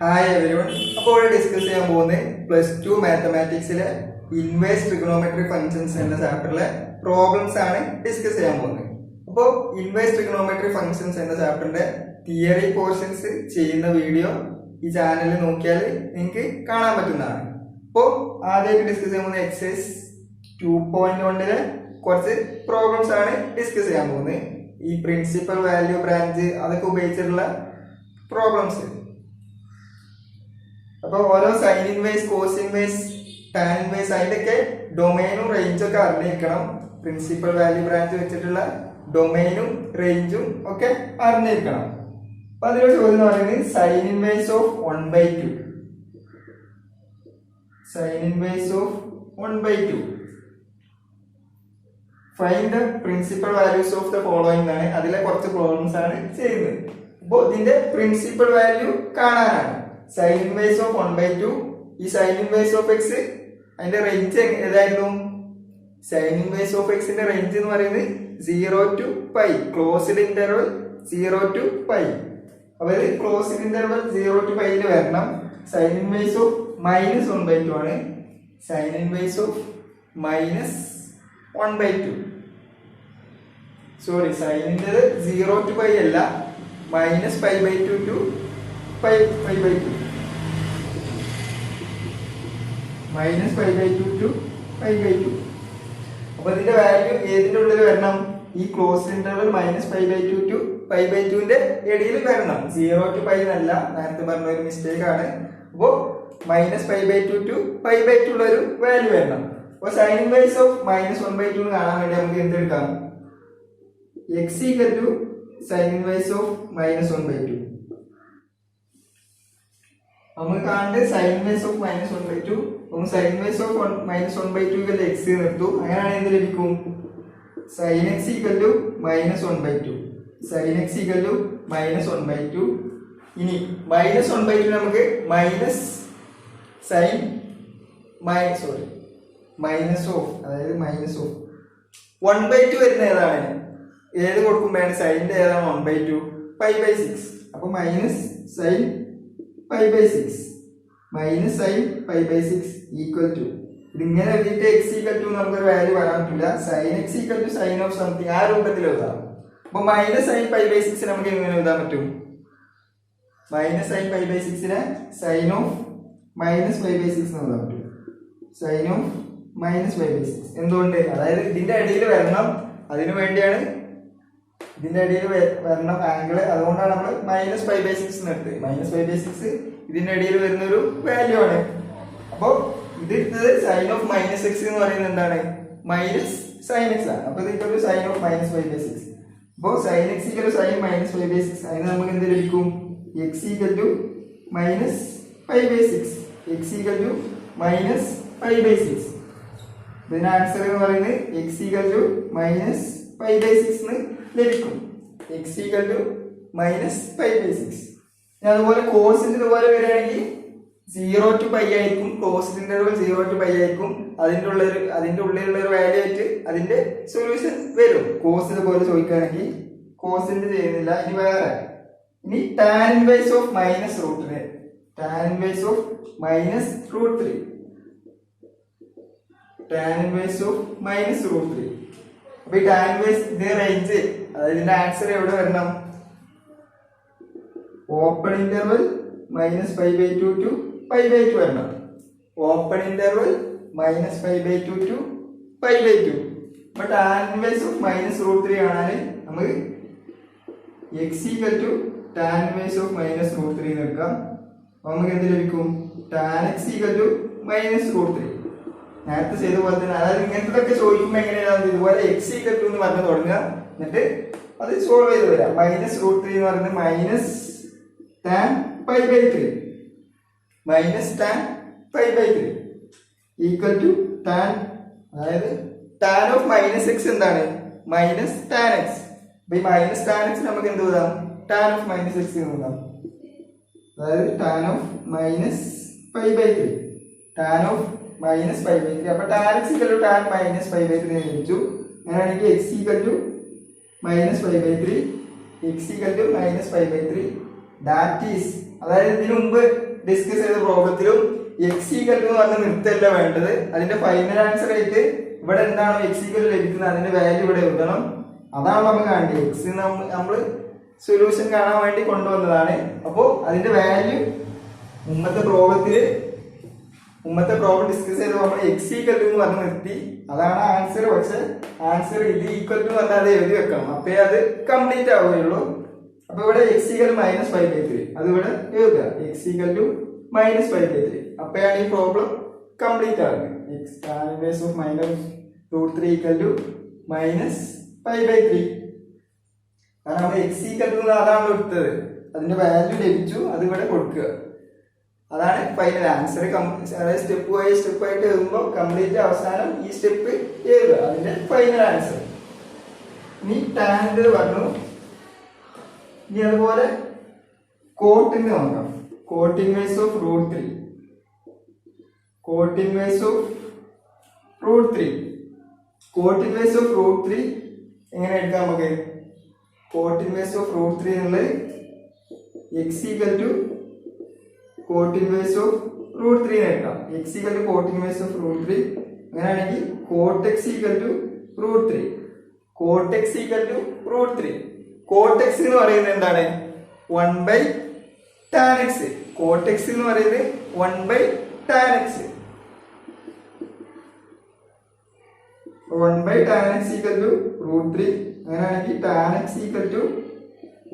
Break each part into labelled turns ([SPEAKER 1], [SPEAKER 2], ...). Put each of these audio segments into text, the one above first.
[SPEAKER 1] Hi everyone. അപ്പോൾ ഇവിടെ discuss ചെയ്യാൻ പോകുന്നത് +2 മാത്തമാറ്റിക്സിലെ ഇൻവേഴ്സ് ട്രിഗണോമെട്രി ഫംഗ്ഷൻസ് എന്ന ചാപ്റ്ററിലെ പ്രോബ്ലംസ് ആണ് ഡിസ്കസ് ചെയ്യാൻ പോകുന്നത്. അപ്പോൾ ഇൻവേഴ്സ് ട്രിഗണോമെട്രി ഫംഗ്ഷൻസ് എന്ന ചാപ്റ്ററിന്റെ തിയറി പോർഷൻസ് ചെയ്യുന്ന വീഡിയോ ഈ ചാനലിൽ നോക്കിയാൽ നിങ്ങൾക്ക് കാണാൻ പറ്റുന്നതാണ്. അപ്പോൾ ആദ്യമായിട്ട് ഡിസ്കസ് ചെയ്യാൻ പോകുന്ന എക്സസൈസ് 2.1 കുറച്ച് പ്രോബ്ലംസ് ആണ് ഡിസ്കസ് ചെയ്യാൻ പോകുന്നത്. ഈ പ്രിൻസിപ്പൽ വാല്യൂ ബ്രാഞ്ച് അതൊക്കെ ഉപയോഗിച്ചിട്ടുള്ള പ്രോബ്ലംസ്. അപ്പോൾ ഓരോ sine inverse, cos inverse, tan inverse അതിൻ്റെയൊക്കെ ഡൊമൈനും റേഞ്ചും ഒക്കെ അറിഞ്ഞിരിക്കണം. പ്രിൻസിപ്പൽ വാല്യൂ ബ്രാഞ്ച് വെച്ചിട്ടുള്ള ഡൊമൈനും റേഞ്ചും ഒക്കെ അറിഞ്ഞിരിക്കണം. അപ്പൊ അതിലൊരു ചോദ്യം എന്ന് പറയുന്നത് sine inverse of 1/2. Sine inverse of 1/2. Find the principal values of the following ആണ്. അതിലെ കുറച്ച് പ്രോബ്ലംസ് ആണ് ചെയ്യുന്നത്. അപ്പോൾ ഇതിന്റെ പ്രിൻസിപ്പൽ വാല്യൂ കാണാനാണ്. Sign inverse of 1/2. ഈ സൈൻ ഇൻവേഴ്സ് ഓഫ് എക്സ് അതിന്റെ റേഞ്ച് ഏതായിരുന്നു? സൈൻ ഇൻവേഴ്സ് ഓഫ് എക്സിന്റെ റേഞ്ച് എന്ന് പറയുന്നത് 0 to π, ക്ലോസ്ഡ് ഇന്റർവൽ 0 to π. അപ്പൊ ക്ലോസ്ഡ് ഇന്റർവൽ 0 to π വരണം. സൈൻ ഇൻവേഴ്സ് ഓഫ് -1/2 ആണ്. Sine inverse of -1/2. സോറി, സൈനിന്റെ 0 to π അല്ല, -π/2 to π/2. -π/2 to π/2. അപ്പൊ ഇതിന്റെ വാല്യൂ ഏതിന്റെ ഉള്ളിൽ വരണം? ഈ ക്ലോസ് ഇന്റർവൽ -π/2 to π/2ന്റെ ഇടയിൽ വരണം. 0 to π എന്നല്ല, നേരത്തെ പറഞ്ഞ ഒരു മിസ്റ്റേക്ക് ആണ്. അപ്പോ -π/2 to π/2 ഉള്ള ഒരു വാല്യൂ വരണം. അപ്പൊ സൈൻ ഇൻവേഴ്സ് ഓഫ് -1/2 കാണാൻ വേണ്ടി നമുക്ക് എന്തെടുക്കാം? x equal to sine inverse of -1/2. നമുക്ക് കാണേണ്ടത് sine inverse of -1/2. Sine inverse of -1/2 equal x നിർത്തൂ. അങ്ങനെയാണെങ്കിൽ എന്ത് ലഭിക്കും? Sine x equal to -1/2. Sine x equal to -1/2. ഇനി -1/2 നമുക്ക് മൈനസ് ഓഫ്, അതായത് -1/2 വരുന്ന ഏതാണ്? ഏത് കൊടുക്കുമ്പോഴാണ് സൈനിന്റെ ഏതാണ് 1/2? π/6. അപ്പൊ -sin π/6 -sin π/6 ഈക്വൽ ടു, ഇതിങ്ങനെ എഴുതിയിട്ട് x ഈക്വൽ ടു നമുക്കൊരു വാല്യൂ പറയാൻ പറ്റില്ല. sin x equal to sine of something, ആ രൂപത്തിൽ എഴുതാം. അപ്പൊ -sin π/6 നമുക്ക് എങ്ങനെ എഴുതാൻ പറ്റും? -sin π/6 സൈൻ ഓഫ് -π/6 എന്ന് എഴുതാൻ പറ്റും. Sine of -π/6. എന്തുകൊണ്ട്? അതായത് ഇതിന്റെ അടിയിൽ വരണം, അതിനു വേണ്ടിയാണ് ഇതിന്റെ അടിയിൽ വരണം ആംഗിള്. അതുകൊണ്ടാണ് നമ്മൾ -π/6 എടുത്തത്. -π/6 ഇതിന്റെ അടിയിൽ വരുന്ന ഒരു വാല്യൂ ആണ്. അപ്പൊ ഇത് എടുത്തത് സൈൻ ഓഫ് -x എന്ന് പറയുന്നത് എന്താണ്? -sin x ആണ്. അപ്പൊ ഇത് സൈൻ ഓഫ് -π/6. അപ്പൊ sin x sin -π/6. അതിന് നമുക്ക് എന്ത് ലഭിക്കും? x equal to -π/6. x equal to -π/6. ഇതിന്റെ ആൻസർ എന്ന് പറയുന്നത് x ഈക്വൽ ടു -π/6 എന്ന് ലഭിക്കും. x equal to -π/6. അതുപോലെ കോസിന്റെ ഇതുപോലെ വരികയാണെങ്കിൽ 0 to π ആയിരിക്കും. ക്ലോസ്ഡ് ഇന്റർവൽ 0 to π ആയിരിക്കും. അതിന്റെ ഉള്ളിലുള്ള ഒരു വാല്യൂ ആയിട്ട് അതിന്റെ സൊല്യൂഷൻ വരും. കോസ് ഇതുപോലെ ചോദിക്കുകയാണെങ്കിൽ കോസിന്റെ ചെയ്യുന്നില്ല. ഇനി വേറെ, ഇനി tan inverse of -√3. Tan inverse of -√3. Tan inverse of -√3. അപ്പൊ ഈ ടാൻ ഇൻവേഴ്സ് ഇതിന്റെ റേഞ്ച്, അതായത് ഇതിന്റെ ആൻസർ എവിടെ വരണം? ഓപ്പൺ ഇന്റർവൽ -π/2 to π/2 വരണം. Open interval -π/2 to π/2. അപ്പൊ ടാൻ ഇൻവേഴ്സ് ഓഫ് -√3 കാണാൻ നമുക്ക് x equal to tan inverse of -√3 എടുക്കാം. നമുക്ക് എന്ത് ലഭിക്കും? Tan x equal to -√3. നേരത്തെ ചെയ്ത പോലെ തന്നെ, അതായത് ഇങ്ങനത്തെ ചോദിക്കുമ്പോൾ എങ്ങനെയാണ് ഇതുപോലെ x ഈക്വൽ ടു എന്ന് പറഞ്ഞു തുടങ്ങുക, എന്നിട്ട് അത് സോൾവ് ചെയ്ത് വരാം. -√3 എന്ന് പറയുന്നത് tan π/3 tan π/3 equal to tan, അതായത് tan ഓഫ് -x എന്താണ്? tan x. അപ്പൊ ഈ tan x നമുക്ക് എന്ത് എഴുതാം? tan ഓഫ് -x എന്ന് എഴുതാം. അതായത് tan ഓഫ് -π/3. tan of -π/3. അപ്പൊ tan x equal to tan -π/3 ലഭിച്ചു. അങ്ങനെയാണെങ്കിൽ x equal to -π/3. x equal to -π/3. That is അതായത് ഇതിനു മുമ്പ് ഡിസ്കസ് ചെയ്ത പ്രോബ്ലത്തിലും എക്സ് ഈക്വൽ ടു പറഞ്ഞ് നിർത്തല്ല വേണ്ടത്. അതിന്റെ ഫൈനൽ ആൻസർ ആയിട്ട് ഇവിടെ എന്താണോ എക്സ് ഈക്വൽ ലഭിക്കുന്നത് അതിന്റെ വാല്യൂ ഇവിടെ എഴുതണം. അതാണ് നമുക്ക് കാണേണ്ടത്. എക്സ് നമ്മൾ സൊല്യൂഷൻ കാണാൻ വേണ്ടി കൊണ്ടുവന്നതാണ്. അപ്പോൾ അതിന്റെ വാല്യൂ മുമ്പത്തെ പ്രോബ്ലം ഡിസ്കസ് ചെയ്തപ്പോൾ നമ്മൾ എക്സ് ഈക്വൽ ടു എന്ന് പറഞ്ഞ് നിർത്തി. അതാണ് ആൻസർ. പക്ഷെ ആൻസർ ഇത് ഈക്വൽ ടു പറഞ്ഞാൽ അത് എഴുതി വെക്കണം, അപ്പേ അത് കംപ്ലീറ്റ് ആവുകയുള്ളൂ. അപ്പൊ ഇവിടെ എക്സ് ഈക്വൽ -5/3 അത് ഇവിടെ എഴുതുക. എക്സ് ഈക്വൽ ടു -5/3 അപ്പോഴാണ് ഈ പ്രോബ്ലം കംപ്ലീറ്റ് ആകുന്നത്. X tan inverse of -√3 equal to -5/3. കാരണം നമ്മൾ എക്സ് ഈക്വൽ ടു അതാണ് എടുത്തത്, അതിന്റെ വാല്യൂ ലഭിച്ചു, അത് ഇവിടെ കൊടുക്കുക. അതാണ് ഫൈനൽ ആൻസർ. അതായത് സ്റ്റെപ്പ് ആയിട്ട് എഴുതുമ്പോൾ കംപ്ലീറ്റ് അവസാനം ഈ സ്റ്റെപ്പ് എഴുതുക, അതിന്റെ ഫൈനൽ ആൻസർ. ഇനി ടാൻ പറഞ്ഞു. ഇനി അതുപോലെ കോട്ടിന് നോക്കാം. Cot inverse of √3. Cot inverse of √3. Cot inverse of √3 എങ്ങനെ എടുക്കാം നമുക്ക്? കോട്ട് ഇൻവേഴ്സ് ഓഫ് √3 എന്നുള്ളത് x equal to cot inverse of √3 എടുക്കാം. X equal to cot inverse of √3. അങ്ങനെയാണെങ്കിൽ cot x equal to √3. Cot x equal to √3. Cot x എന്ന് പറയുന്നത് എന്താണ്? 1/tan x. Coat x എന്ന് പറയുന്നത് 1/tan x. 1/tan x equal to √3. അങ്ങനെയാണെങ്കിൽ tan x equal to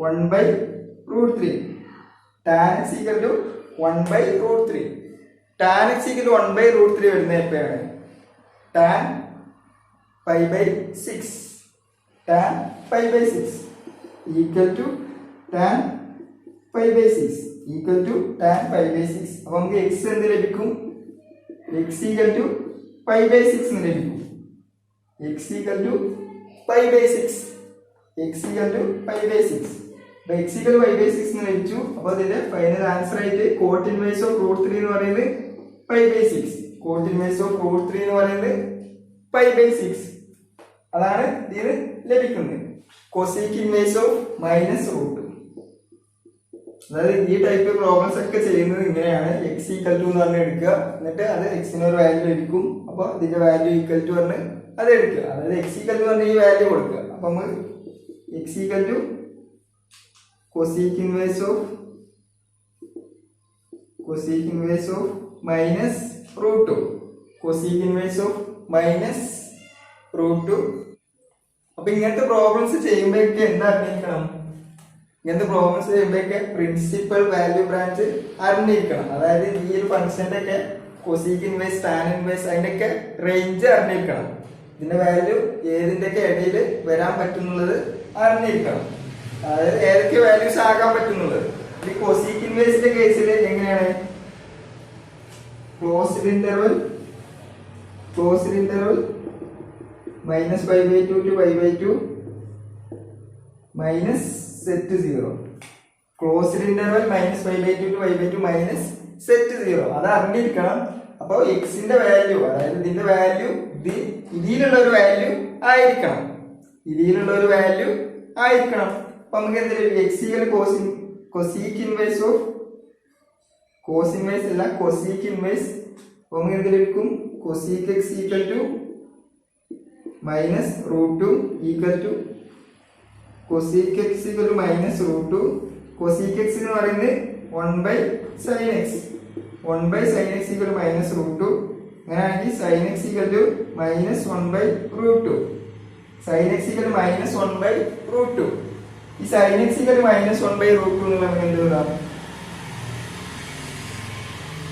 [SPEAKER 1] 1/√3. tan x equal to 1/√3. tan x equal to 1/√3 വരുന്നത് എപ്പോഴാണ്? tan π/6. tan π/6 equal to tan π/6 equal to tan π/6. അപ്പൊ നമുക്ക് x എന്ത് ലഭിക്കും? x equal to π/6 എന്ന് ലഭിക്കും. x equal to π/6. x equal to π/6. അപ്പൊ x ഈക്വൽ ടു π/6 എന്ന് ലഭിച്ചു. അപ്പൊ അതിന്റെ ഫൈനൽ ആൻസർ ആയിട്ട് കോട്ട് ഇൻവേഴ്സ് ഓഫ് √3 എന്ന് പറയുന്നത് π/6. കോട്ട് ഇൻവേഴ്സ് ഓഫ് √3 എന്ന് പറയുന്നത് π/6. അതാണ് ഇതിന് ലഭിക്കുന്നത്. Cosec inverse of -√2. അതായത് ഈ ടൈപ്പ് പ്രോബ്ലംസ് ഒക്കെ ചെയ്യുന്നത് ഇങ്ങനെയാണ്. എക്സ് ഈക്വൽ ടു എന്ന് പറഞ്ഞ് എടുക്കുക, എന്നിട്ട് അത് എക്സിന് ഒരു വാല്യൂ ലഭിക്കും. അപ്പൊ ഇതിന്റെ വാല്യൂ ഈക്വൽ ടു പറഞ്ഞ് അത് എടുക്കുക. അതായത് എക്സ് ഈക്വൽ ടു പറഞ്ഞ് ഈ വാല്യൂ കൊടുക്കുക. അപ്പൊ നമ്മൾ x equal to cosec inverse of -√2. Cosec inverse of -√2. അപ്പൊ ഇങ്ങനത്തെ പ്രോബ്ലംസ് ചെയ്യുമ്പോഴൊക്കെ എന്താ അറിഞ്ഞിരിക്കണം? ഇങ്ങനത്തെ പ്രോബ്ലംസ് ചെയ്യുമ്പോഴൊക്കെ പ്രിൻസിപ്പൽ വാല്യൂ ബ്രാഞ്ച് അറിഞ്ഞിരിക്കണം. അതായത് ഈ ഒരു ഫംഗ്ഷന്റെ ഒക്കെ കൊസീക്ക് ഇൻവേഴ്സ്, ടാൻ ഇൻവേഴ്സ് അതിന്റെ ഒക്കെ റേഞ്ച് അറിഞ്ഞിരിക്കണം. ഇതിന്റെ വാല്യൂ ഏതിന്റെ ഒക്കെ ഇടയിൽ വരാൻ പറ്റുന്നുള്ളത് അറിഞ്ഞിരിക്കണം. അതായത് ഏതൊക്കെ വാല്യൂസ് ആകാൻ പറ്റുന്നുള്ളത്. ഈ കൊസീക്ക് ഇൻവേഴ്സിന്റെ കേസിൽ എങ്ങനെയാണ്? Closed interval -π/2 to π/2 minus set 0. Closed interval -π/2 to π/2 minus set 0. അത് അറിഞ്ഞിരിക്കണം. അപ്പൊ എക്സിന്റെ വാല്യൂ, അതായത് ഇതിന്റെ വാല്യൂ ഇതിലുള്ള ഒരു വാല്യൂ ആയിരിക്കണം. അപ്പൊ നമുക്ക് എന്തെങ്കിലും x equal cosec inverse of cosec inverse. അപ്പൊ നമുക്ക് എന്തെങ്കിലും cosec x equal to -√2 equal to cosec x equal to -√2. Cosec x എന്ന് പറയുന്നത് 1/sin x. 1/sin x equal to -√2. അങ്ങനെയാണെങ്കിൽ sin x equal to -1/√2. sin x equal to -1/√2. ഈ sin x equal to -1/√2 എന്ന് നമുക്ക് എന്ത് എഴുതാം?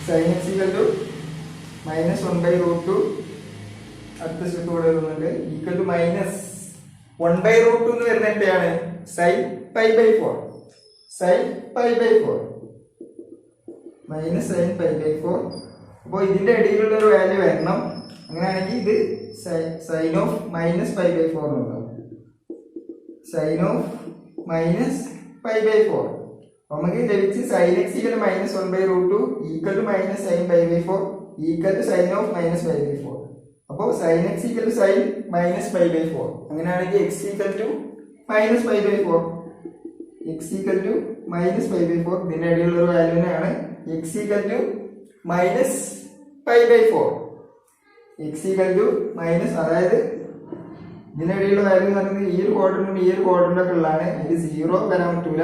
[SPEAKER 1] sin x equal to -1/√2. അടുത്ത step ഇവിടെ വരുന്നുണ്ട്. ഈക്വൽ ടു -1/√2 എന്ന് വരുന്നത് എത്രയാണ്? sin π/4. sin π/4 -sin π/4. അപ്പോൾ ഇതിന്റെ ഇടയിലുള്ള ഒരു വാല്യൂ വരണം. അങ്ങനെയാണെങ്കിൽ ഇത് sin of -π/4 ഉണ്ടാവും. sin of -π/4. നമുക്ക് ലഭിച്ച് sin x equal -1/√2 equal to -sin π/4 equal to sin of -π/4. അപ്പോൾ sin x equal to sin -π/4. അങ്ങനെയാണെങ്കിൽ x equal to -π/4. X equal to minus 5/4 ഇതിന്റെ ഇടയിലുള്ള ഒരു വാല്യൂ തന്നെയാണ് x equal to minus 5/4 x equal to minus, അതായത് ഇതിനിടയിലുള്ള value എന്ന് പറയുന്നത് ഈ ഒരു ക്വാഡ്രന്റും ഈ ഒരു ക്വാഡ്രന്റും ഒക്കെ ഉള്ളതാണ്. അതിൽ 0 വരാൻ പറ്റൂല.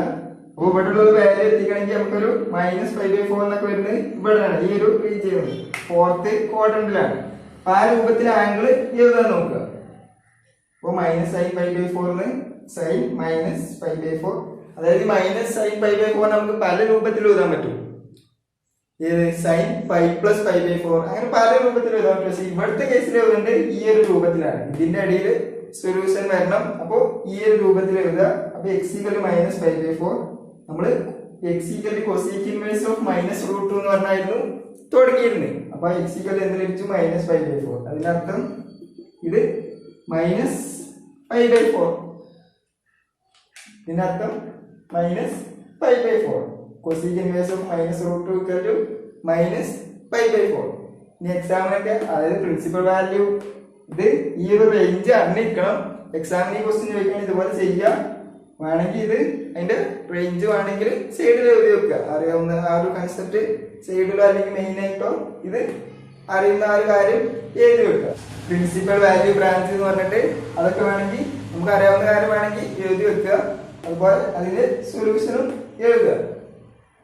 [SPEAKER 1] അപ്പോൾ ഇവിടെ ഉള്ള വാല്യൂ എത്തിക്കണമെങ്കിൽ നമുക്കൊരു മൈനസ് 5/4 എന്നൊക്കെ വരുന്നത് ഇവിടെയാണ്, ഈ ഒരു റീജിയൻ ഫോർത്ത് ക്വാഡ്രന്റിലാണ്. അപ്പൊ ആ രൂപത്തിൽ ആംഗിൾ എഴുതാൻ നോക്കുക. അപ്പോൾ മൈനസ് സൈൻ 5/4 സൈൻ മൈനസ് 5/4, അതായത് മൈനസ് സൈൻ 5/4 നമുക്ക് പല രൂപത്തിൽ എഴുതാൻ പറ്റും. ഏത് സൈൻ 5 പ്ലസ് 5/4 അങ്ങനെ പല രൂപത്തിൽ എഴുതാൻ പറ്റും. പക്ഷേ ഇവിടുത്തെ കേസിൽ എഴുതുന്നത് ഈ ഒരു രൂപത്തിലാണ്. ഇതിന്റെ ഇടയിൽ സൊല്യൂഷൻ വരണം. അപ്പോൾ ഈ ഒരു രൂപത്തിൽ എഴുതുക. അപ്പൊ എക്സ് ഈക്വൽ ടു മൈനസ് 5/4 നമ്മൾ x equal to cosec inverse of minus root 2 എന്ന് പറഞ്ഞായിരുന്നു തുടങ്ങിയിരുന്നത്. അപ്പൊ എക്സ് ഈക്വൽ എന്ത് ലഭിച്ചു? മൈനസ് 5/4. അതിനർത്ഥം ഇത് മൈനസ് 5/4, ഇതിനർത്ഥം minus 5/4. Cosec inverse of minus root 2 equal to minus 5/4. ഇനി എക്സാമിനൊക്കെ അതായത് പ്രിൻസിപ്പൽ വാല്യൂ ഇത് ഈ ഒരു റേഞ്ച് അറിഞ്ഞിരിക്കണം. എക്സാമിന് ഈ ക്വസ്റ്റ്യൻ ചോദിക്കുകയാണെങ്കിൽ ഇതുപോലെ ചെയ്യുക. വേണമെങ്കിൽ ഇത് അതിന്റെ റേഞ്ച് വേണമെങ്കിൽ സൈഡിൽ എഴുതി വെക്കുക. അറിയാവുന്ന ആ ഒരു കൺസെപ്റ്റ് സൈഡിലോ അല്ലെങ്കിൽ മെയിൻ ആയിട്ടോ ഇത് അറിയുന്ന ആ ഒരു കാര്യം എഴുതി വെക്കുക. പ്രിൻസിപ്പൽ വാല്യൂ ബ്രാഞ്ച് എന്ന് പറഞ്ഞിട്ട് അതൊക്കെ വേണമെങ്കിൽ നമുക്ക് അറിയാവുന്ന കാര്യം വേണമെങ്കിൽ എഴുതി വെക്കുക. അതുപോലെ അതിന്റെ സൊല്യൂഷനും എഴുതുക.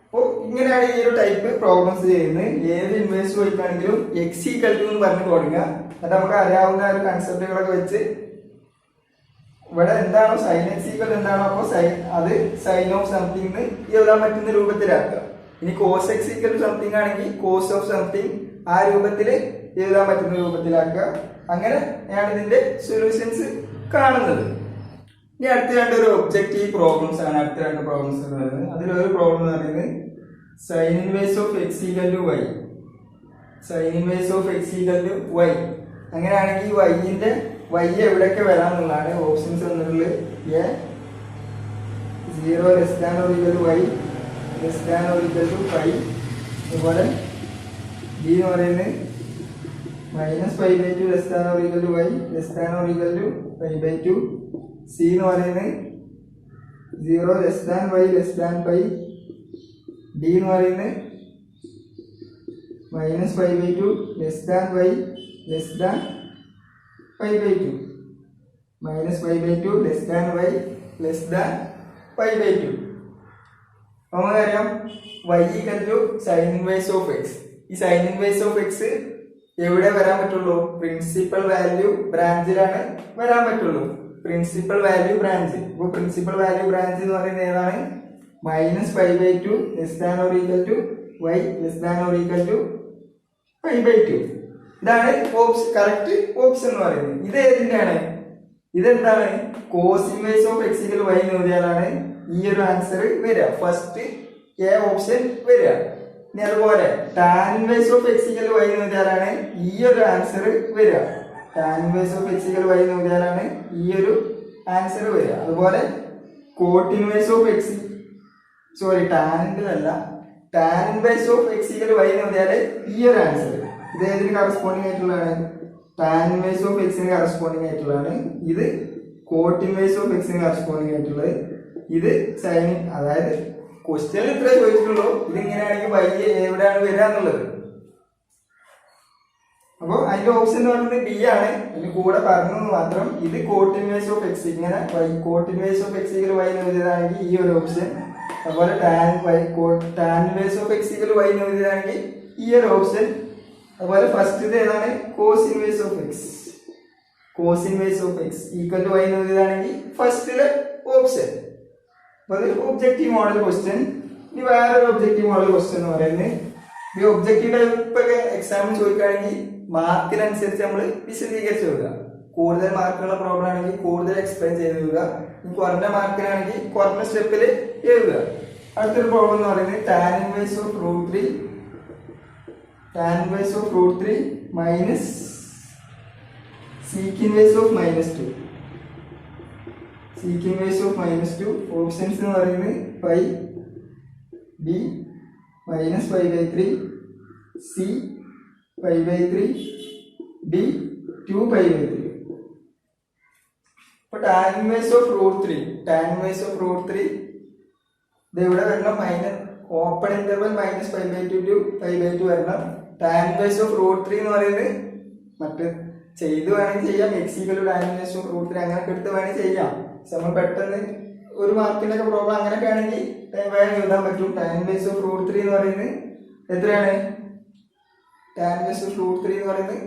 [SPEAKER 1] അപ്പോൾ ഇങ്ങനെയാണ് ഈ ഒരു ടൈപ്പ് പ്രോബ്ലംസ് ചെയ്യുന്നത്. ഏത് ഇൻവേഴ്സ് ചോദിക്കുകയാണെങ്കിലും എക്സ് ഈക്വൽ ടു എന്ന് പറഞ്ഞ് തുടങ്ങുക. എന്നിട്ട് നമുക്ക് അറിയാവുന്ന ഒരു കൺസെപ്റ്റുകളൊക്കെ വെച്ച് ഇവിടെ എന്താണോ സൈൻ എക്സ് ഈക്വൽ എന്താണോ അപ്പോൾ സൈൻ അത് സൈൻ ഓഫ് സംതിങ് എഴുതാൻ പറ്റുന്ന രൂപത്തിലാക്കുക. ഇനി cos x equal to something ആണെങ്കിൽ കോസ് ഓഫ് സംതിങ് ആ രൂപത്തിൽ എഴുതാൻ പറ്റുന്ന രൂപത്തിലാക്കുക. അങ്ങനെയാണ് ഇതിന്റെ സൊല്യൂഷൻസ് കാണുന്നത്. ഇനി അടുത്ത രണ്ടൊരു ഒബ്ജക്റ്റീവ് പ്രോബ്ലംസ് ആണ്. അടുത്ത രണ്ട് പ്രോബ്ലംസ് എന്ന് പറയുന്നത് അതിലൊരു പ്രോബ്ലം എന്ന് പറയുന്നത് sine inverse of x equal to y. Sine inverse of x equal to y. അങ്ങനെയാണെങ്കിൽ വൈന്റെ വൈ എവിടെയൊക്കെ വരാമെന്നുള്ളതാണ് ഓപ്ഷൻസ് തന്നിട്ടുള്ളത്. A 0 less than or equal to y less than or equal to 5. അതുപോലെ ബി എന്ന് പറയുന്നത് minus 5/2 less than or equal to y less than or equal to 5/2. C എന്ന് പറയുന്നത് 0 less than y less than 5. D എന്ന് പറയുന്നത് minus 5/2 less than y less than 5/2. Minus 5/2 less than y less than 5/2. നമുക്കറിയാം y equal to sine inverse of x. ഈ sine inverse of x എവിടെ വരാൻ പറ്റുള്ളൂ? Principal value ബ്രാഞ്ചിലാണ് വരാൻ പറ്റുള്ളൂ. Principal value branch. ഇപ്പോൾ പ്രിൻസിപ്പൽ വാല്യൂ ബ്രാഞ്ച് എന്ന് പറയുന്നത് ഏതാണ്? Minus 5/2 less than or equal to y less than or equal to 5/2. ഇതാണ് കറക്റ്റ് ഓപ്ഷൻ എന്ന് പറയുന്നത്. ഇത് ഏതിന്റെയാണ്? ഇതെന്താണ്? Cos inverse of x equal y എന്ന് എഴുതിയാലാണ് ഈ ഒരു ആൻസർ വരിക. ഫസ്റ്റ് എ ഓപ്ഷൻ വരിക. ഇനി അതുപോലെ tan inverse of x equal y എന്ന് എഴുതിയാലാണ് ഈ ഒരു ആൻസർ വരിക. Tan inverse of x equal y എന്ന് എഴുതിയാലാണ് ഈ ഒരു ആൻസർ വരിക. അതുപോലെ കോട്ട് ഇൻവേഴ്സ് ഓഫ് എക്സ് ടാനിന്റെ അല്ല tan inverse of x equal y എന്ന് എഴുതിയാല് ഈ ഒരു ആൻസർ ഇത് ഏതിന് കറസ്പോണ്ടിങ് ആയിട്ടുള്ളതാണ്? ടാൻ ഇൻവേഴ്സ് ഓഫ് എക്സിന് കറസ്പോണ്ടിങ് ആയിട്ടുള്ളതാണ്. ഇത് കോട്ട് ഇൻവേഴ്സ് ഓഫ് എക്സിന് കറസ്പോണ്ടിങ് ആയിട്ടുള്ളത്. ഇത് സൈൻ, അതായത് ക്വസ്റ്റ്യനിൽ ഇത്രേ ചോദിച്ചിട്ടുള്ളൂ. ഇത് ഇങ്ങനെയാണെങ്കിൽ വൈ എവിടെയാണ് വരിക എന്നുള്ളത്. അപ്പോൾ അതിന്റെ ഓപ്ഷൻ എന്ന് പറയുന്നത് ബി ആണ്. അതിന് കൂടെ പറഞ്ഞു മാത്രം. ഇത് കോട്ട് ഇൻവേഴ്സ് ഓഫ് എക്സ്, ഇങ്ങനെ cot inverse of x equal y എന്ന് എഴുതിയതാണെങ്കിൽ ഈ ഒരു ഓപ്ഷൻ. അതുപോലെ tan inverse of x equal y എന്ന് എഴുതിയതാണെങ്കിൽ ഈ ഒരു ഓപ്ഷൻ. അതുപോലെ ഫസ്റ്റ് ഇത് ഏതാണ്? Cos inverse of x. Cos inverse of x equal to y എന്ന് എഴുതിയതാണെങ്കിൽ ഫസ്റ്റിലെ ഓപ്ഷൻ. അപ്പൊ അത് ഒബ്ജക്റ്റീവ് മോഡൽ ക്വസ്റ്റ്യൻ. ഇനി വേറൊരു ഒബ്ജക്റ്റീവ് മോഡൽ ക്വസ്റ്റ്യൻ എന്ന് പറയുന്നത് ഈ ഒബ്ജക്റ്റീവ് ടൈപ്പ് ഒക്കെ എക്സാമിന് ചോദിക്കുകയാണെങ്കിൽ മാർക്കിനനുസരിച്ച് നമ്മൾ വിശദീകരിച്ച് എഴുതുക. കൂടുതൽ മാർക്കുള്ള പ്രോബ്ലം ആണെങ്കിൽ കൂടുതൽ എക്സ്പ്ലെയിൻ ചെയ്ത് എഴുതുക. കുറഞ്ഞ മാർക്കിനാണെങ്കിൽ കുറഞ്ഞ സ്റ്റെപ്പിൽ എഴുതുക. അടുത്തൊരു പ്രോബ്ലം എന്ന് പറയുന്നത് tan inverse of root 3 minus sec inverse of -2. Sec inverse of -2 options എന്ന് പറയുന്നത് 5, B മൈനസ് 5/3, C 5/3, D 2/3. ഇപ്പോൾ ടാൻ ഇൻവേഴ്സ് ഓഫ് റൂട്ട് 3 ഇത് ഇവിടെ വരണം മൈനസ് ഓപ്പൺ ഇന്റർവൽ -π/2 ടു π/2 വരണം. ടാൻ ഇൻവേഴ്സ് ഓഫ് √3 എന്ന് പറയുന്നത് മറ്റ് ചെയ്ത് വേണമെങ്കിൽ ചെയ്യാം. x = ടാൻ ഇൻവേഴ്സ് ഓഫ് √3 അങ്ങനെയൊക്കെ എടുത്ത് വേണമെങ്കിൽ ചെയ്യാം. നമ്മൾ പെട്ടെന്ന് ഒരു മാർക്കിന്റെ ഒക്കെ പ്രോബ്ലം അങ്ങനെയൊക്കെ ആണെങ്കിൽ വേണം എഴുതാൻ പറ്റും. ടാൻ ഇൻവേഴ്സ് ഓഫ് √3 എന്ന് പറയുന്നത് എത്രയാണ്? ടാൻ ഇൻവേഴ്സ് ഓഫ് √3 എന്ന് പറയുന്നത്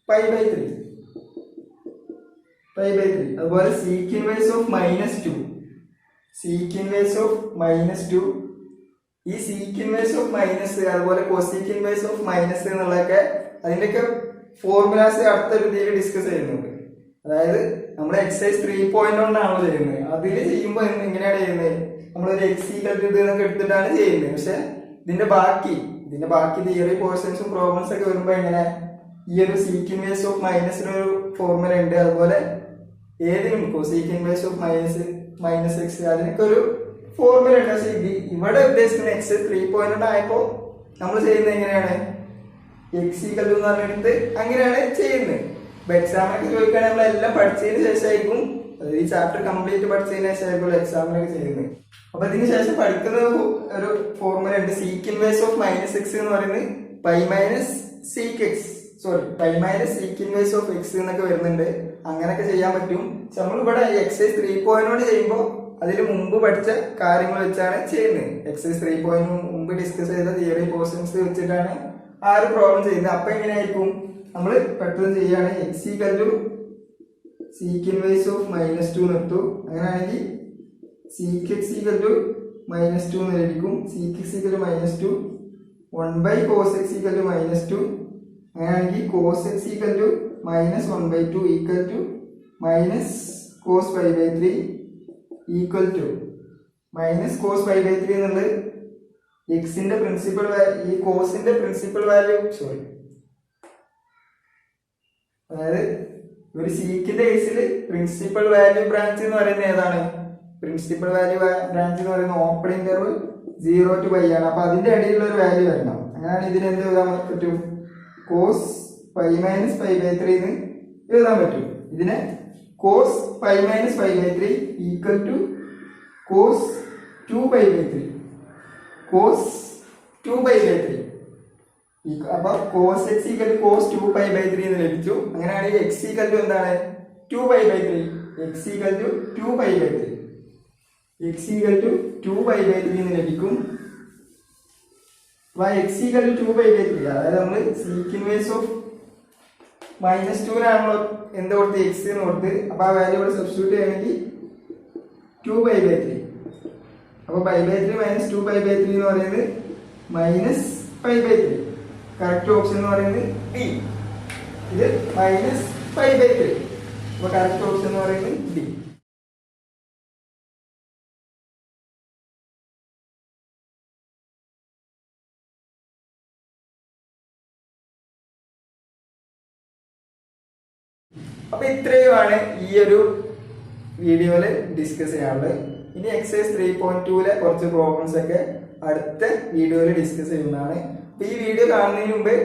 [SPEAKER 1] π/3. അതുപോലെ seek inverse of -2. Sec inverse of -2. ഈ സീക്ക് ഇൻവേഴ്സ് ഓഫ് മൈനസ് അതുപോലെ കൊസീക്ക് ഇൻവേഴ്സ് ഓഫ് മൈനസ് എന്നുള്ളതൊക്കെ അതിന്റെയൊക്കെ ഫോർമുലാസ് അടുത്ത രീതിയിൽ ഡിസ്കസ് ചെയ്യുന്നുണ്ട്. അതായത് നമ്മൾ എക്സസൈസ് 3.1 ചെയ്യുന്നത്. അതിൽ ചെയ്യുമ്പോൾ എങ്ങനെയാണ് ചെയ്യുന്നത്? നമ്മളൊരു x = ഇത് എന്നൊക്കെ എടുത്തിട്ടാണ് ചെയ്യുന്നത്. പക്ഷെ ഇതിന്റെ ബാക്കി തിയറി പോർഷൻസും പ്രോബ്ലംസ് ഒക്കെ വരുമ്പോ എങ്ങനെ ഈ ഒരു സീക്ക് ഇൻവേഴ്സ് ഓഫ് മൈനസിനൊരു ഫോർമുല ഉണ്ട്. അതുപോലെ ഏതിനും കൊസീക്ക് ഇൻവേഴ്സ് ഓഫ് -x അതിനൊക്കെ ഒരു ഫോർമുല ഉണ്ട്. പക്ഷെ ഇവിടെ ഉദ്ദേശിക്കുന്ന എക്സ് 3.1 ആയപ്പോ നമ്മൾ ചെയ്യുന്നത് എങ്ങനെയാണ്? x = എന്ന് പറഞ്ഞെടുത്ത് അങ്ങനെയാണ് ചെയ്യുന്നത്. ഇപ്പൊ എക്സാമിനൊക്കെ ചോദിക്കുകയാണെങ്കിൽ നമ്മളെല്ലാം പഠിച്ചതിന് ശേഷമായിരിക്കും, ഈ ചാപ്റ്റർ കംപ്ലീറ്റ് പഠിച്ചതിന് ശേഷമായിരിക്കും എക്സാമിനൊക്കെ ചെയ്യുന്നത്. അപ്പൊ ഇതിന് ശേഷം പഠിക്കുന്ന ഒരു ഫോർമുല ഉണ്ട്. സീക്ക് ഇൻവേഴ്സ് ഓഫ് -x എന്ന് പറയുന്നത് π സീക്ക് ഇൻവേഴ്സ് ഓഫ് x എന്നൊക്കെ വരുന്നുണ്ട്. അങ്ങനെയൊക്കെ ചെയ്യാൻ പറ്റും. നമ്മളിവിടെ എക്സൈസ് 3.1 ചെയ്യുമ്പോൾ അതിൽ മുമ്പ് പഠിച്ച കാര്യങ്ങൾ വെച്ചാണ് ചെയ്യുന്നത്. എക്സൈസ് 3.1 മുമ്പ് ഡിസ്കസ് ചെയ്ത തിയറി പോർഷൻസ് വെച്ചിട്ടാണ് ആ ഒരു പ്രോബ്ലം ചെയ്യുന്നത്. അപ്പൊ എങ്ങനെയായിരിക്കും? നമ്മൾ പെട്ടെന്ന് ചെയ്യാണ് x = സീക്ക് ഇൻവേഴ്സ് ഓഫ് -2 നിർത്തും. അങ്ങനെയാണെങ്കിൽ സീക്ക് x = -2 എന്ന് ലഭിക്കും. Seek x = -2 1/cos x = -2. അങ്ങനെയാണെങ്കിൽ cos x = -1/2 - cos π/3 equal to -cos π/3 എന്നുള്ളത് എക്സിന്റെ പ്രിൻസിപ്പൽ ഈ കോസിന്റെ പ്രിൻസിപ്പൽ വാല്യൂ അതായത് ഒരു സീക്കിന്റെ കേസിൽ പ്രിൻസിപ്പൽ വാല്യൂ ബ്രാഞ്ച് എന്ന് പറയുന്നത് ഏതാണ്? പ്രിൻസിപ്പൽ വാല്യൂ ബ്രാഞ്ച് എന്ന് പറയുന്നത് ഓപ്പൺ ഇന്റർവൽ 0 to π ആണ്. അപ്പൊ അതിന്റെ ഇടയിലുള്ള ഒരു വാല്യൂ വരണം. അങ്ങനെയാണ് ഇതിന് എന്ത് എഴുതാൻ പറ്റും? cos π - π/3 എന്ന് എഴുതാൻ പറ്റും. ഇതിനെ cos π - π/3 equal to cos 2π/3. cos 2π/3 അപ്പൊ cos x = cos 2π/3 എന്ന് ലഭിച്ചു. അങ്ങനെയാണെങ്കിൽ x = എന്താണ്? 2π/3. x = 2π/3. x = 2π/3 എന്ന് ലഭിക്കും. അപ്പൊ x = 2π/3 അതായത് നമ്മൾ സീക്ക് ഇൻവേഴ്സ് ഓഫ് -2 ആണല്ലോ എന്ത് കൊടുത്ത് x എന്ന് കൊടുത്ത്. അപ്പൊ ആ വാല്യൂ ഇവിടെ സബ്സ്റ്റിറ്റ്യൂട്ട് ചെയ്യണമെങ്കിൽ 2π/3. അപ്പൊ π/3 - 2π/3 എന്ന് പറയുന്നത് -π/3. കറക്റ്റ് ഓപ്ഷൻ എന്ന് പറയുന്നത് B. ഇത് -π/3. അപ്പൊ കറക്റ്റ് ഓപ്ഷൻ എന്ന് പറയുന്നത് B. അപ്പൊ ഇത്രയുമാണ് ഈ ഒരു വീഡിയോയില് ഡിസ്കസ് ചെയ്യാനുള്ളത്. ഇനി എക്സസൈസ് 3.2 കുറച്ച് പ്രോബ്ലംസ് ഒക്കെ അടുത്ത വീഡിയോയിൽ ഡിസ്കസ് ചെയ്യുന്നതാണ്. അപ്പൊ ഈ വീഡിയോ കാണുന്നതിന് മുമ്പ്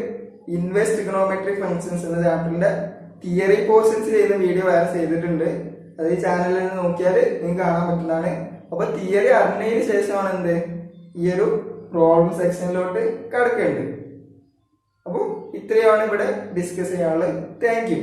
[SPEAKER 1] ഇൻവേഴ്സ് ട്രിഗണോമെട്രിക് ഫങ്ഷൻസ് എന്ന ചാപ്റ്ററിന്റെ തിയറി പോർഷൻസ് ചെയ്യുന്ന വീഡിയോ വേറെ ചെയ്തിട്ടുണ്ട്. അത് ഈ ചാനലിൽ നിന്ന് നോക്കിയാൽ നിങ്ങൾക്ക് കാണാൻ പറ്റുന്നതാണ്. അപ്പൊ തിയറി അറിഞ്ഞതിന് ശേഷമാണ് എന്ത് ഈ ഒരു പ്രോബ്ലം സെക്ഷനിലോട്ട് കടക്കേണ്ടത്. അപ്പോൾ ഇത്രയാണ് ഇവിടെ ഡിസ്കസ് ചെയ്യാനുള്ളത്. Thank you.